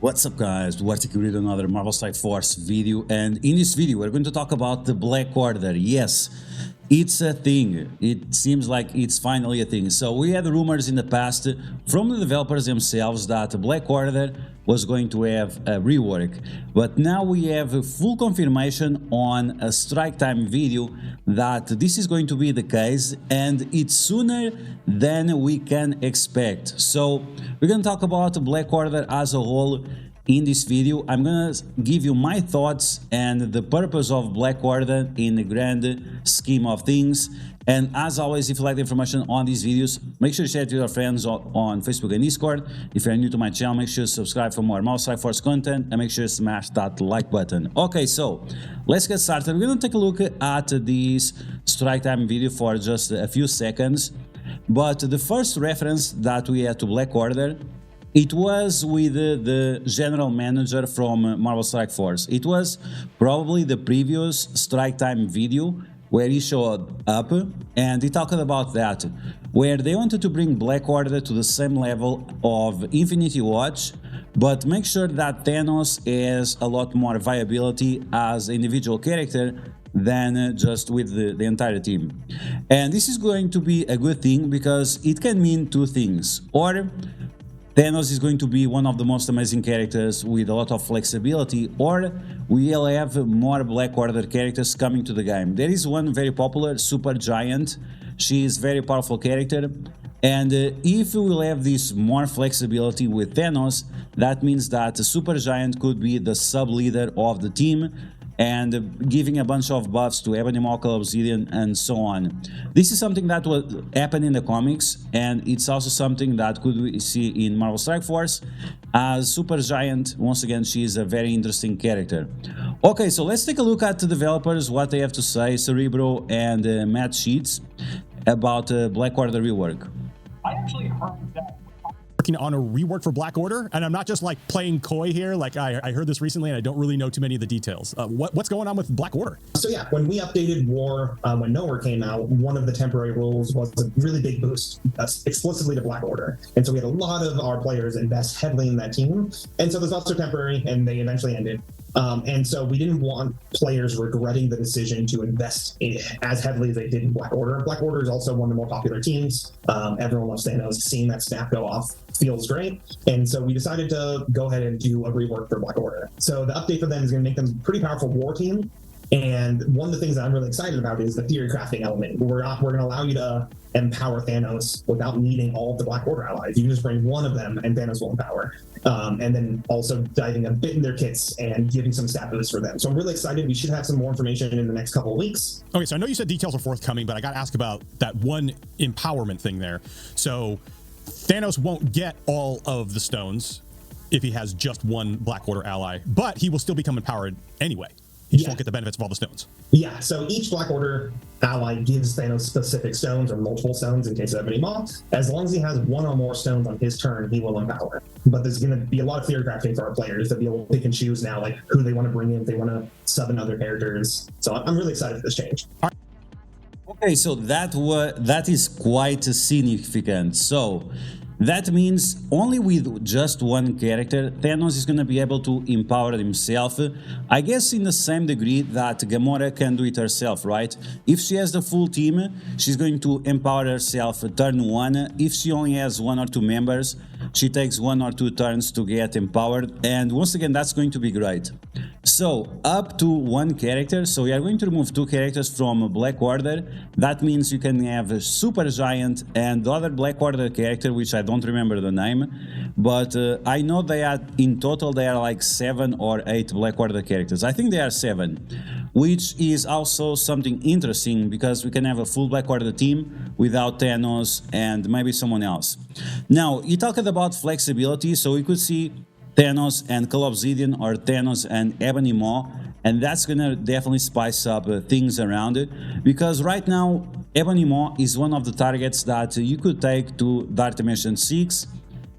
What's up guys, DuArktik with another Marvel Strike Force video, and in this video we're going to talk about the Black Order. Yes, it's a thing. It seems like it's finally a thing. So we had rumors in the past from the developers themselves that the Black Order was going to have a rework, but now we have a full confirmation on a strike time video that this is going to be the case, and it's sooner than we can expect. So we're going to talk about the Black Order as a whole in this video. I'm gonna give you my thoughts and the purpose of Black Order in the grand scheme of things. And as always, if you like the information on these videos, make sure to share it with your friends on Facebook and Discord. If you're new to my channel, make sure to subscribe for more Marvel Strike Force content, and make sure to smash that like button. Okay, so let's get started. We're gonna take a look at this strike time video for just a few seconds. But the first reference that we had to Black Order, it was with the general manager from Marvel Strike Force. It was probably the previous strike time video where he showed up and he talked about that, where they wanted to bring Black Order to the same level of Infinity Watch, but make sure that Thanos has a lot more viability as an individual character than just with the entire team. And this is going to be a good thing because it can mean two things. Or Thanos is going to be one of the most amazing characters with a lot of flexibility, or we'll have more Black Order characters coming to the game. There is one very popular, Super Giant. She is a very powerful character, and if we will have this more flexibility with Thanos, that means that Super Giant could be the sub-leader of the team, and giving a bunch of buffs to Ebony Maw, Obsidian, and so on. This is something that will happen in the comics, and it's also something that could we see in Marvel Strike Force. As Super Giant, once again, she is a very interesting character. Okay, so let's take a look at the developers, what they have to say, Cerebro and Matt Sheets, about Black Order rework. I actually heard that working on a rework for Black Order, and I'm not just like playing coy here. Like I heard this recently, and I don't really know too many of the details. What's going on with Black Order? So yeah, when we updated War, when Nowhere came out, one of the temporary rules was a really big boost explicitly to Black Order, and so we had a lot of our players invest heavily in that team. And so those buffs are temporary, and they eventually ended. And so we didn't want players regretting the decision to invest in as heavily as they did in Black Order. Black Order is also one of the more popular teams. Everyone loves Thanos. Seeing that snap go off feels great. And so we decided to go ahead and do a rework for Black Order. So the update for them is going to make them a pretty powerful war team. And one of the things that I'm really excited about is the theory crafting element. We're going to allow you to empower Thanos without needing all of the Black Order allies. You can just bring one of them and Thanos will empower. And then also diving a bit in their kits and giving some stat boosts for them. So I'm really excited. We should have some more information in the next couple of weeks. Okay, so I know you said details are forthcoming, but I got to ask about that one empowerment thing there. So Thanos won't get all of the stones if he has just one Black Order ally, but he will still become empowered anyway. He just won't get the benefits of all the stones. Yeah, so each Black Order ally gives Thanos specific stones or multiple stones in case of Ebony Maw. As long as he has one or more stones on his turn, he will empower. But there's going to be a lot of theory crafting for our players to be able to pick and choose now, like who they want to bring in, if they want to sub in other characters. So I'm really excited for this change. Okay, so that is quite significant. So that means only with just one character, Thanos is going to be able to empower himself, I guess in the same degree that Gamora can do it herself, right? If she has the full team, she's going to empower herself turn one. If she only has one or two members, she takes 1 or 2 turns to get empowered, and once again, that's going to be great. So up to one character, so we are going to remove 2 characters from Black Order. That means you can have a Super Giant and the other Black Order character, which I don't remember the name, but I know they are, in total, they are like 7 or 8 Black Order characters. I think they are 7, which is also something interesting because we can have a full Black Order team without Thanos and maybe someone else. Now, you talked about flexibility, so we could see Thanos and Obsidian or Thanos and Ebony Maw, and that's gonna definitely spice up things around it, because right now Ebony Maw is one of the targets that you could take to Dark Dimension 6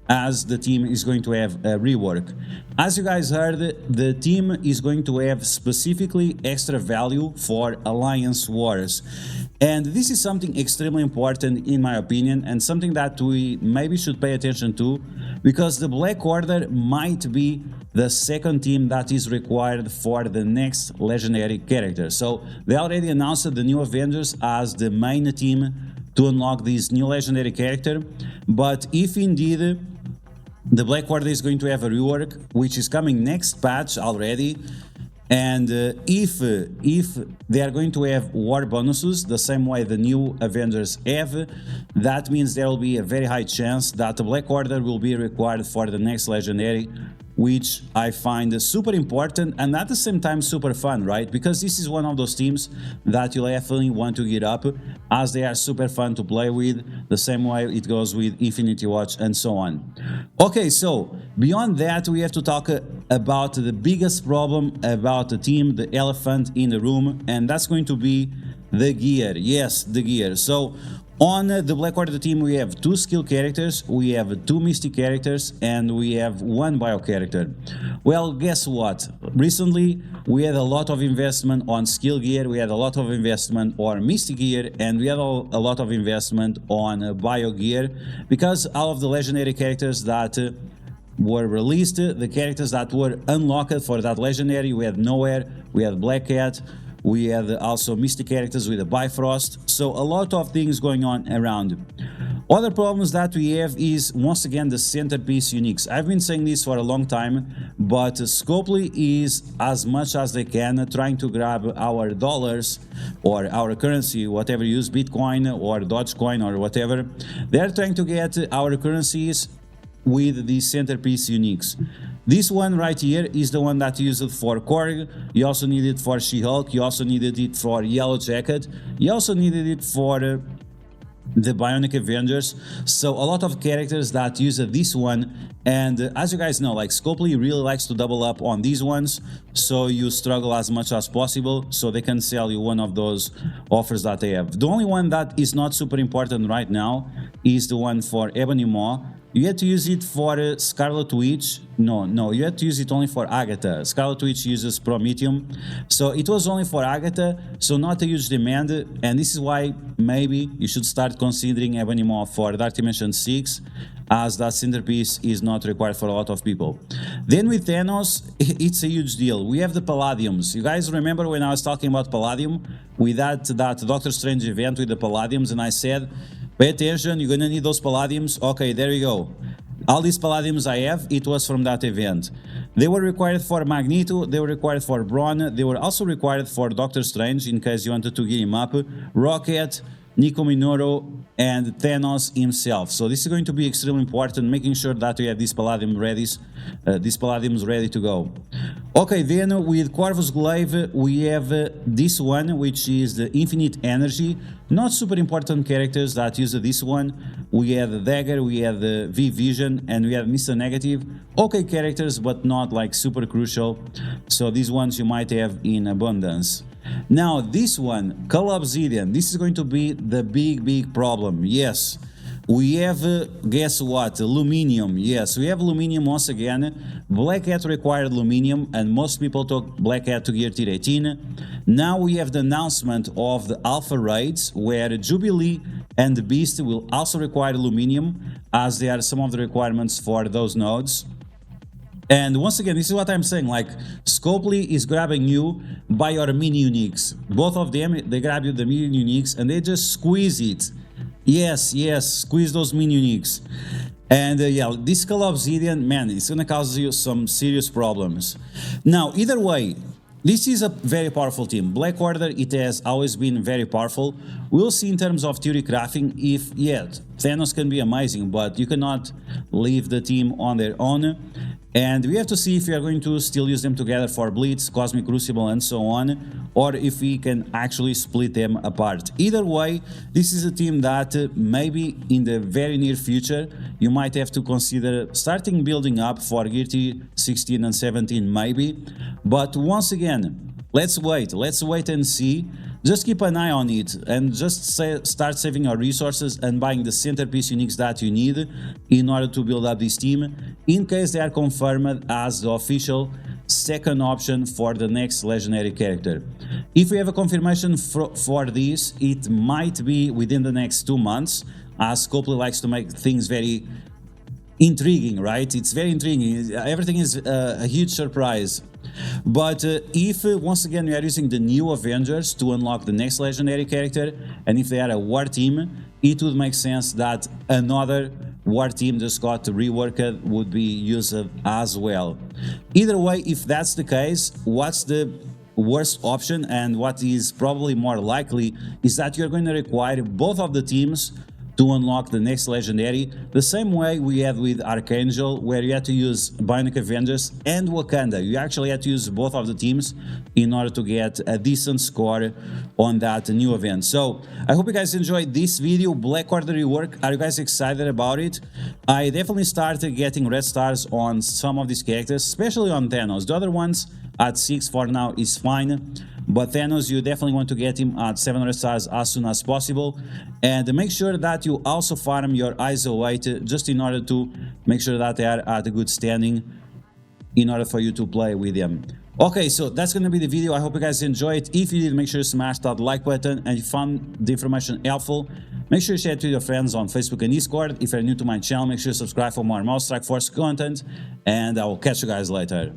as the team is going to have a rework. As you guys heard, the team is going to have specifically extra value for Alliance Wars. And this is something extremely important in my opinion, and something that we maybe should pay attention to, because the Black Order might be the second team that is required for the next legendary character. So they already announced the new Avengers as the main team to unlock this new legendary character, but if indeed the Black Order is going to have a rework, which is coming next patch already, and if they are going to have war bonuses the same way the new Avengers have, that means there will be a very high chance that the Black Order will be required for the next legendary, which I find super important and at the same time super fun, right? Because this is one of those teams that you definitely want to get up, as they are super fun to play with, the same way it goes with Infinity Watch and so on. Okay, so beyond that, we have to talk about the biggest problem about the team, the elephant in the room, and that's going to be the gear. Yes, the gear. So on the Black Order team, we have 2 skill characters, we have 2 mystic characters, and we have 1 bio character. Well, guess what? Recently, we had a lot of investment on skill gear, we had a lot of investment on mystic gear, and we had a lot of investment on bio gear, because all of the legendary characters that were released, the characters that were unlocked for that legendary, we had Nowhere, we had Black Cat, we had also mystic characters with a Bifrost, so a lot of things going on around. Other problems that we have is, once again, the centerpiece uniques. I've been saying this for a long time, but Scopely is, as much as they can, trying to grab our dollars or our currency, whatever you use, Bitcoin or Dogecoin or whatever. They're trying to get our currencies with the centerpiece uniques. This one right here is the one that you use it for Korg, you also need it for She-Hulk, you also needed it for Yellow Jacket, you also needed it for the Bionic Avengers. So a lot of characters that use this one, and as you guys know, like Scopely really likes to double up on these ones, so you struggle as much as possible so they can sell you one of those offers that they have. The only one that is not super important right now is the one for Ebony Maw. You had to use it for Scarlet Witch. No, you had to use it only for Agatha. Scarlet Witch uses Prometheum, so it was only for Agatha, so not a huge demand, and this is why maybe you should start considering Ebony Maw for Dark Dimension 6, as that centerpiece is not required for a lot of people. Then with Thanos, it's a huge deal. We have the Palladiums. You guys remember when I was talking about Palladium? We had that Doctor Strange event with the Palladiums, and I said, pay attention, you're gonna need those Palladiums. Okay, there you go. All these Palladiums I have, it was from that event. They were required for Magneto, they were required for Brawn, they were also required for Doctor Strange in case you wanted to get him up, Rocket, Nico Minoru, and Thanos himself. So this is going to be extremely important, making sure that we have these Palladiums ready to go. Okay, then with Corvus Glaive, we have this one, which is the Infinite Energy. Not super important characters that use this one. We have the Dagger, we have the V-Vision, and we have Mr. Negative. Okay characters, but not like super crucial. So these ones you might have in abundance. Now this one, Cull Obsidian, this is going to be the big problem. Yes, we have, guess what, Luminium. Yes, we have Luminium once again. Black Hat required Luminium, and most people took Black Hat to gear tier 18. Now we have the announcement of the Alpha Raids, where Jubilee and the Beast will also require Luminium, as they are some of the requirements for those nodes. And once again, this is what I'm saying, like, Scopely is grabbing you by your mini uniques. Both of them, they grab you the mini uniques and they just squeeze it. Yes, squeeze those mini uniques. And yeah, this Cull Obsidian, man, it's gonna cause you some serious problems. Now, either way, this is a very powerful team. Black Order, it has always been very powerful. We'll see in terms of theory crafting if, yeah, Thanos can be amazing, but you cannot leave the team on their own. And we have to see if we are going to still use them together for Blitz, Cosmic Crucible, and so on, or if we can actually split them apart. Either way, this is a team that maybe in the very near future you might have to consider starting building up for Gear Tier 16 and 17 maybe. But once again, let's wait and see. Just keep an eye on it and just start saving your resources and buying the centerpiece uniques that you need in order to build up this team in case they are confirmed as the official second option for the next legendary character. If we have a confirmation for this, it might be within the next 2 months, as Copley likes to make things very intriguing, right? It's very intriguing. Everything is a huge surprise. But if once again we are using the new Avengers to unlock the next legendary character, and if they are a war team, it would make sense that another war team just got reworked would be used as well. Either way, if that's the case, what's the worst option and what is probably more likely is that you're going to require both of the teams to unlock the next legendary, the same way we had with Archangel, where you had to use Bionic Avengers and Wakanda. You actually had to use both of the teams in order to get a decent score on that new event. So I hope you guys enjoyed this video, Black Order Rework. Are you guys excited about it? I definitely started getting red stars on some of these characters, especially on Thanos. The other ones at 6 for now is fine, but Thanos, you definitely want to get him at 700 stars as soon as possible, and make sure that you also farm your ISO 8 just in order to make sure that they are at a good standing in order for you to play with them. Okay, so that's gonna be the video. I hope you guys enjoy it. If you did, make sure you smash that like button, and if you found the information helpful, make sure you share it with your friends on Facebook and Discord. If you're new to my channel, make sure you subscribe for more Mouse Strike Force content, and I will catch you guys later.